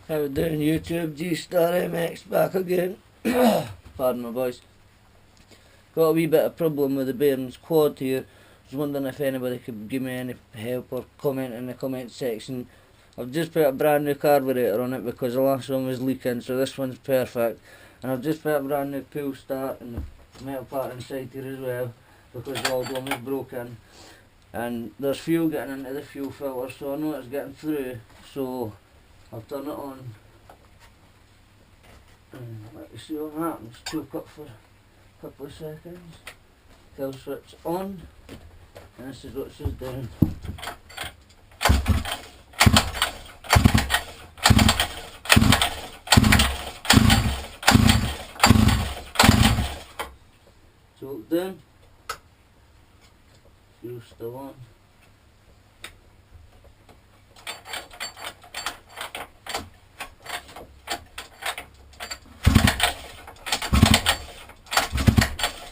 How we doing, YouTube? G-Star MX back again. Pardon my voice. Got a wee bit of problem with the bearings quad here. I was wondering if anybody could give me any help or comment in the comment section. I've just put a brand new carburetor on it because the last one was leaking, so this one's perfect. And I've just put a brand new pull start and the metal part inside here as well because the old one was broken. And there's fuel getting into the fuel filter, so I know it's getting through. So I'll turn it on and let you see what happens. Choke up for a couple of seconds. Kill switch on, and this is what she's doing. Choke down, fuel still on.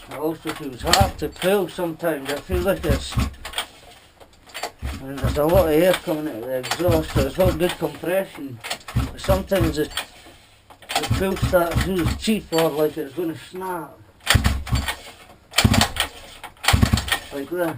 It also feels hard to pull sometimes. It feels like it's, and there's a lot of air coming out of the exhaust, so it's got good compression. But sometimes the pull starts really cheap or like it's going to snap. Like this.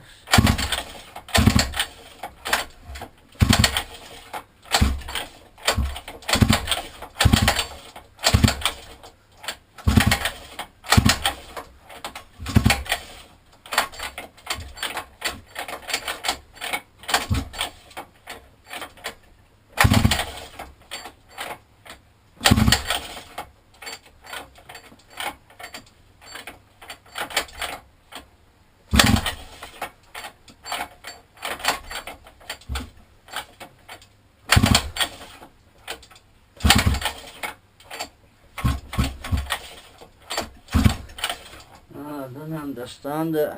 I don't understand it.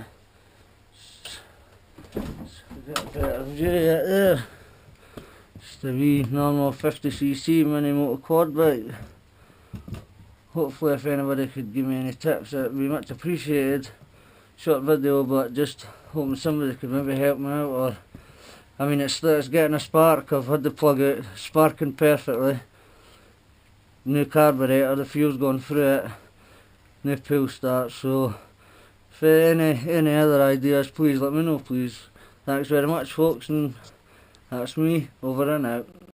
Get a better view right there. Just a wee normal 50cc mini moto quad bike. Hopefully if anybody could give me any tips, it would be much appreciated. Short video, but just hoping somebody could maybe help me out. Or I mean, it's getting a spark. I've had the plug out, sparking perfectly. New carburetor, the fuel's going through it. New pull start, so if any other ideas, please let me know, please. Thanks very much, folks, and that's me, over and out.